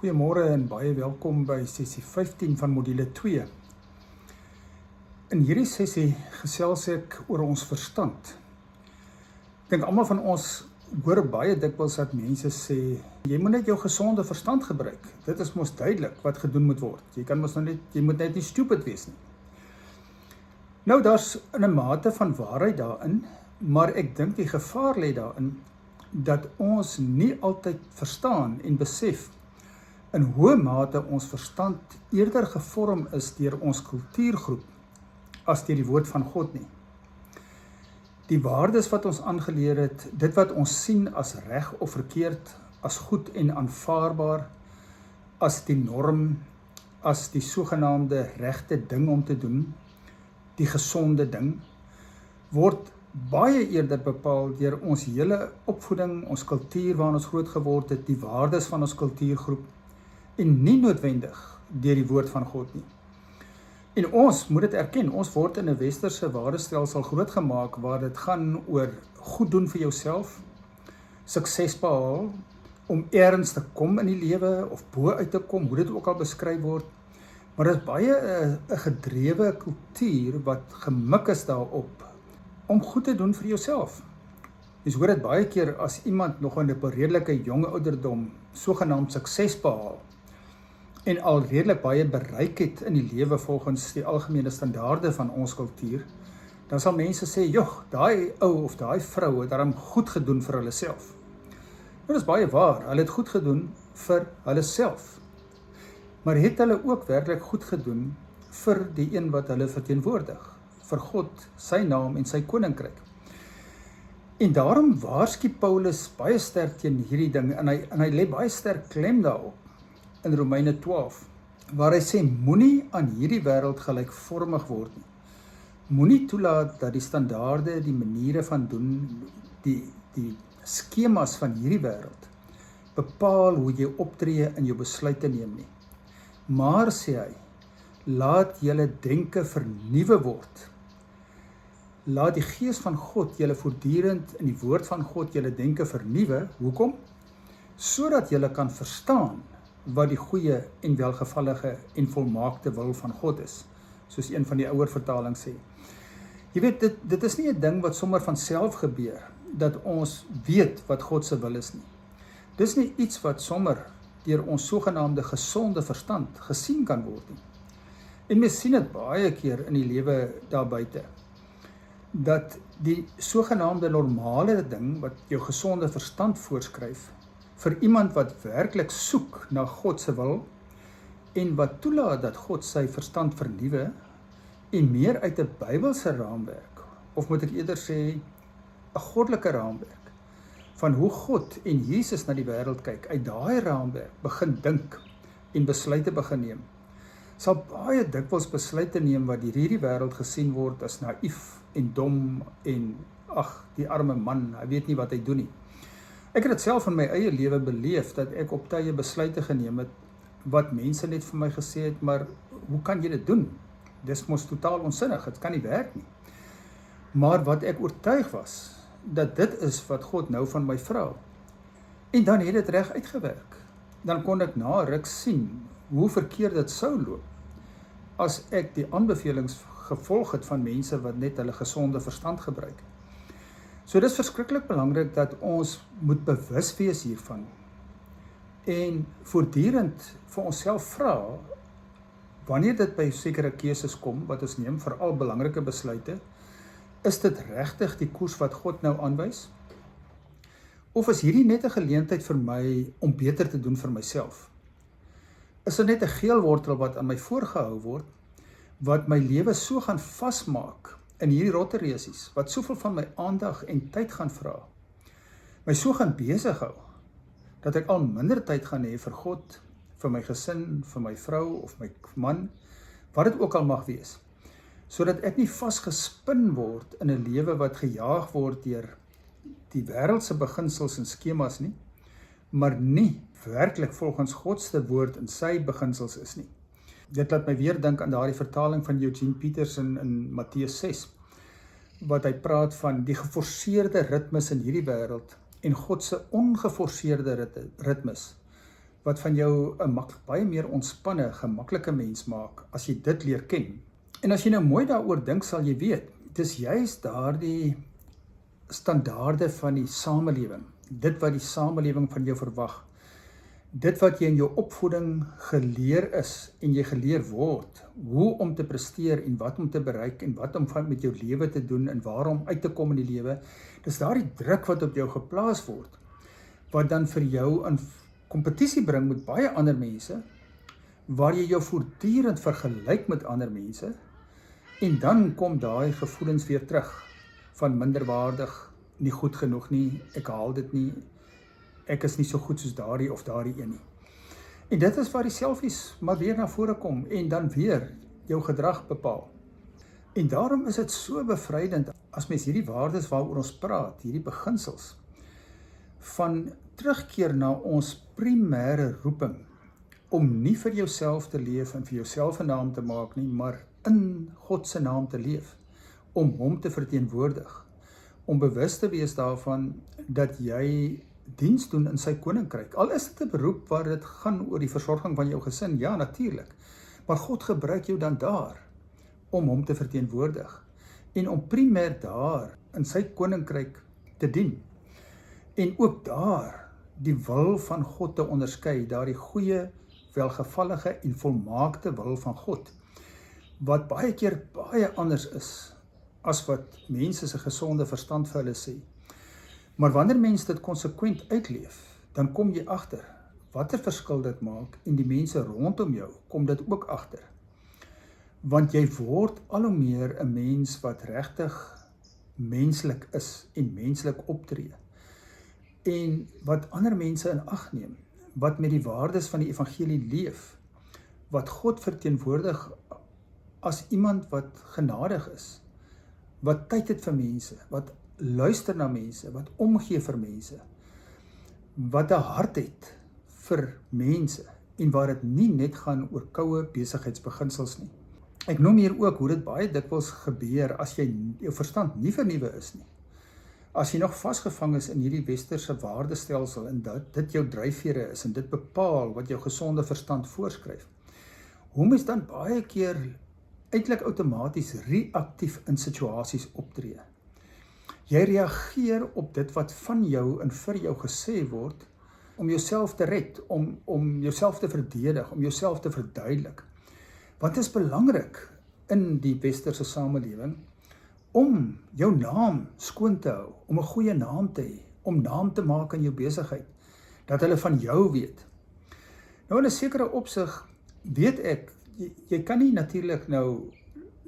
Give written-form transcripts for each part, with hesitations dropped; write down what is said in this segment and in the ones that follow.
Goeiemôre en baie welkom by sessie 15 van module 2. In hierdie sessie gesels ek oor ons verstand. Ek dink almal van ons hoor baie dikwels dat mense sê, jy moet net jou gesonde verstand gebruik. Dit is mos duidelik wat gedoen moet word. Jy moet net nie stupid wees nie. Nou, daar's 'n mate van waarheid daarin, maar ek dink die gevaar lê daarin dat ons nie altyd verstaan en besef in hoe mate ons verstand eerder gevorm is deur ons kultuurgroep as deur die woord van God nie. Die waardes wat ons aangeleer het, dit wat ons sien as reg of verkeerd, as goed en aanvaarbaar, as die norm, as die sogenaamde regte ding om te doen, die gesonde ding, word baie eerder bepaal deur ons hele opvoeding, ons kultuur waarin ons groot geword het, die waardes van ons kultuurgroep, en nie noodwendig deur die woord van God nie. En ons moet dit erken, ons word in 'n westerse waardestelsel grootgemaak waar dit gaan oor goed doen vir jouself, sukses behaal, om ergens te kom in die lewe of bo uit te kom, hoe dit ook al beskryf word. Maar dit is baie 'n gedrewe kultuur wat gemik is daarop om goed te doen vir jouself. Jy hoor dit baie keer as iemand nog in 'n redelike jong ouderdom sogenaamd sukses behaal en al redelik baie bereik het in die lewe volgens die algemene standaarde van ons kultuur, dan sal mense sê, joh, daai ou of daai vrou het daarom goed gedoen vir hulle self. Nou, dit is baie waar, hulle het goed gedoen vir hulle self. Maar het hulle ook werklik goed gedoen vir die een wat hulle verteenwoordig, vir God, sy naam en sy koninkryk? En daarom waarsku Paulus baie sterk teen hierdie ding, en hy lê baie sterk klem daarop in Romeine 12, waar hy sê, moenie aan hierdie wêreld gelykvormig word nie. Moenie toelaat dat die standaarde, die maniere van doen, die skemas van hierdie wêreld bepaal hoe jy optree en jou besluite neem nie. Maar, sê hy, laat julle denke vernuwe word. Laat die Gees van God julle voortdurend in die woord van God julle denke vernuwe. Hoekom? Sodat julle kan verstaan wat die goeie en welgevallige en volmaakte wil van God is, soos een van die ouer vertalings sê. Jy weet, dit is nie 'n ding wat sommer van self gebeur, dat ons weet wat God se wil is nie. Dis nie iets wat sommer deur ons sogenaamde gesonde verstand gesien kan word nie. En mens sien dit baie keer in die lewe daar buite, dat die sogenaamde normale ding wat jou gesonde verstand voorskryf, vir iemand wat werklik soek na God se wil en wat toelaat dat God sy verstand vernuwe en meer uit 'n Bybelse raamwerk, of moet ek eerder sê 'n goddelike raamwerk, van hoe God en Jesus na die wêreld kyk, uit daai raamwerk begin dink en besluite begin neem, sal baie dikwels besluite neem wat deur hierdie wêreld gesien word as naïef en dom en ag, die arme man, hy weet nie wat hy doen nie. Ek het dit self in my eie lewe beleef, dat ek op tye besluite geneem het, wat mense net vir my gesê het, maar hoe kan jy dit doen? Dis mos totaal onsinnig, dit kan nie werk nie. Maar wat ek oortuig was, dat dit is wat God nou van my vra. En dan het dit reg uitgewerk. Dan kon ek na ruk sien, hoe verkeerd dit sou loop, as ek die aanbevelings gevolg het van mense wat net hulle gesonde verstand gebruik. So dis verskriklik belangrik dat ons moet bewus wees hiervan en voortdurend vir onsself vra, wanneer dit by sekere keuses kom wat ons neem, veral belangrike besluite, is dit regtig die koers wat God nou aanwys? Of is hierdie net 'n geleentheid vir my om beter te doen vir myself? Is dit net 'n geelwortel wat aan my voorgehou word, wat my lewe so gaan vasmaak in hierdie rotteresies, wat soveel van my aandag en tyd gaan vra, my so gaan besig hou, dat ek al minder tyd gaan hê vir God, vir my gesin, vir my vrou of my man, wat dit ook al mag wees, sodat ek nie vasgespin word in 'n lewe wat gejaag word deur die wêreldse beginsels en skemas nie, maar nie werklik volgens God se woord en sy beginsels is nie. Dit laat my weer dink aan daardie vertaling van Eugene Peterson in Matteus 6, wat hy praat van die geforseerde ritmes in hierdie wêreld en God se ongeforseerde ritmes, wat van jou 'n baie meer ontspanne, gemaklike mens maak, as jy dit leer ken. En as jy nou mooi daaroor dink, sal jy weet, dis juist daardie standaarde van die samelewing, dit wat die samelewing van jou verwag, dit wat jy in jou opvoeding geleer is, en jy geleer word, hoe om te presteer, en wat om te bereik, en wat om met jou lewe te doen, en waarom uit te kom in die lewe, dis daardie druk wat op jou geplaas word, wat dan vir jou in kompetisie bring met baie ander mense, waar jy jou voortdurend vergelyk met ander mense, en dan kom daai gevoelens weer terug, van minderwaardig, nie goed genoeg nie, ek haal dit nie, ek is nie so goed soos daardie of daardie een nie. En dit is waar die selfies maar weer na vore kom, en dan weer jou gedrag bepaal. En daarom is dit so bevrydend, as mens hierdie waardes waaroor ons praat, hierdie beginsels, van terugkeer na ons primêre roeping, om nie vir jouself te leef en vir jouself 'n naam te maak nie, maar in God se naam te leef, om hom te verteenwoordig, om bewus te wees daarvan dat jy diens doen in sy koninkryk. Al is dit 'n beroep waar dit gaan oor die versorging van jou gesin, ja natuurlik, maar God gebruik jou dan daar, om hom te verteenwoordig, en om primêr daar, in sy koninkryk te dien, en ook daar, die wil van God te onderskei, daar die goeie, welgevallige en volmaakte wil van God, wat baie keer baie anders is, as wat mense se gesonde verstand vir hulle sê. Maar wanneer mens dit konsekwent uitleef, dan kom jy agter, watter verskil dit maak, en die mense rondom jou, kom dit ook agter. Want jy word al hoe meer 'n mens wat regtig menslik is, en menslik optree, en wat ander mense in ag neem, wat met die waardes van die evangelie leef, wat God verteenwoordig as iemand wat genadig is, wat tyd het vir mense, wat luister na mense, wat omgee vir mense, wat 'n hart het vir mense, en waar dit nie net gaan oor koue besigheidsbeginsels nie. Ek noem hier ook hoe dit baie dikwels gebeur, as jy jou verstand nie vernuwe is nie, as jy nog vasgevang is in hierdie westerse waardestelsel, en dat dit jou dryfvere is, en dit bepaal wat jou gesonde verstand voorskryf, hoe mens dan baie keer eintlik outomaties reaktief in situasies optree. Jy reageer op dit wat van jou en vir jou gesê word, om jouself te red, om jouself te verdedig, om jouself te verduidelik. Want dit is belangrik in die westerse samelewing, om jou naam skoon te hou, om 'n goeie naam te hê, om naam te maak in jou besigheid, dat hulle van jou weet. Nou in 'n sekere opsig weet ek, jy kan nie natuurlik nou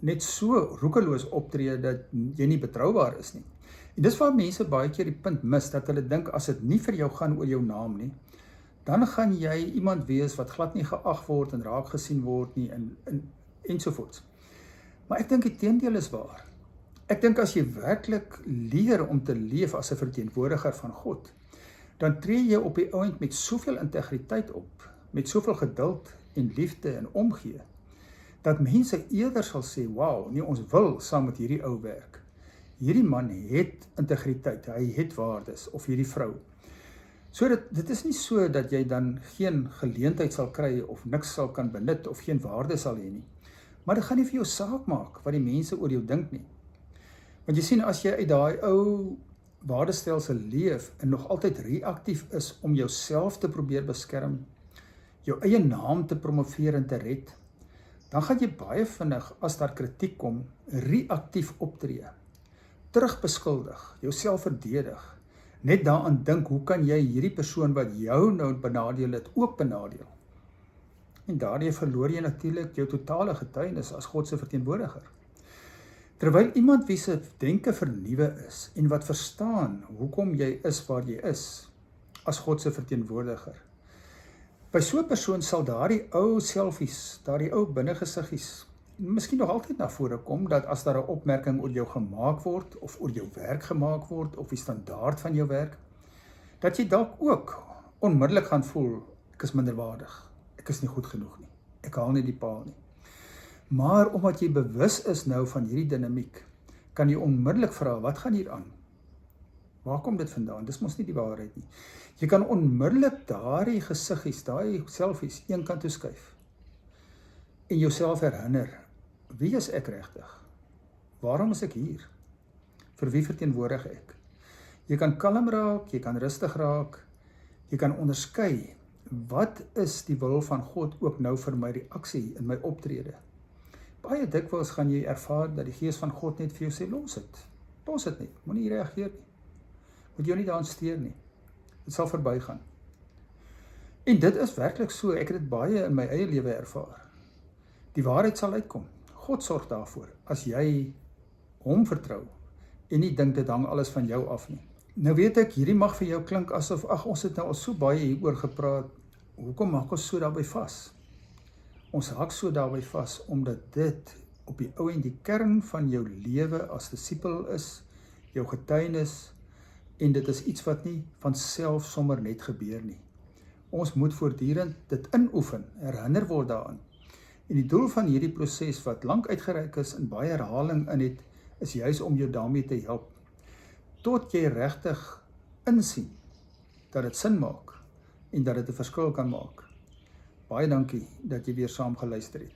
net so roekeloos optree dat jy nie betroubaar is nie. En dis waar mense baie keer die punt mis, dat hulle dink as dit nie vir jou gaan oor jou naam nie, dan gaan jy iemand wees wat glad nie geag word en raak gesien word nie, ensovoorts. Maar ek dink die teendeel is waar. Ek dink as jy werklik leer om te leef as 'n verteenwoordiger van God, dan tree jy op die ouend met soveel integriteit op, met soveel geduld en liefde en omgee, dat mense eerder sal sê, wow, nee, ons wil saam met hierdie ou werk. Hierdie man het integriteit, hy het waardes, of hierdie vrou. So dit is nie so dat jy dan geen geleentheid sal kry, of niks sal kan benut, of geen waarde sal hê nie. Maar dit gaan nie vir jou saak maak, wat die mense oor jou dink nie. Want jy sien, as jy uit daai ou waardestelsel leef, en nog altyd reaktief is om jouself te probeer beskerm, jou eie naam te promoveer en te red, dan gaan jy baie vinnig, as daar kritiek kom, reaktief optree, terugbeskuldig, jouself verdedig, net daaraan dink, hoe kan jy hierdie persoon wat jou nou benadeel het, ook benadeel? En daardie verloor jy natuurlik jou totale getuienis as God se verteenwoordiger. Terwyl iemand wie se denke vernuwe is, en wat verstaan hoekom jy is waar jy is, as God se verteenwoordiger, by so 'n persoon sal daardie ou selfies, daardie ou binnegesiggies, miskien nog altyd na vore kom, dat as daar 'n opmerking oor jou gemaak word, of oor jou werk gemaak word, of die standaard van jou werk, dat jy dalk ook onmiddellik gaan voel, ek is minderwaardig, ek is nie goed genoeg nie, ek haal nie die paal nie. Maar omdat jy bewus is nou van hierdie dinamiek, kan jy onmiddellik vra, wat gaan hier aan? Waar kom dit vandaan? Dis mos nie die waarheid nie. Jy kan onmiddellik daardie gesiggies, daai selfies, een kant toe skuif. En jouself herinner, wie is ek regtig? Waarom is ek hier? Vir wie verteenwoordig ek? Jy kan kalm raak, jy kan rustig raak, jy kan onderskei, wat is die wil van God ook nou vir my reaksie in my optrede? Baie dikwels gaan jy ervaar dat die Gees van God net vir jou sê, los het net, moenie reageer nie, moet jou nie daaraan steur nie, dit sal verbygaan. En dit is werklik so, ek het dit baie in my eie lewe ervaar. Die waarheid sal uitkom, God sorg daarvoor, as jy hom vertrou, en nie dink dit hang alles van jou af nie. Nou weet ek, hierdie mag vir jou klink asof, ons het nou al so baie hieroor gepraat, hoekom maak ons so daarby vas? Ons hak so daarby vas, omdat dit op die ou en die kern van jou lewe as disipel is, jou getuienis, en dit is iets wat nie van self sommer net gebeur nie. Ons moet voortdurend dit inoefen, herinner word daaraan. En die doel van hierdie proses wat lank uitgereik is en baie herhaling in het, is juis om jou daarmee te help, tot jy regtig insien, dat dit sin maak, en dat dit 'n verskil kan maak. Baie dankie dat jy weer saam geluister het.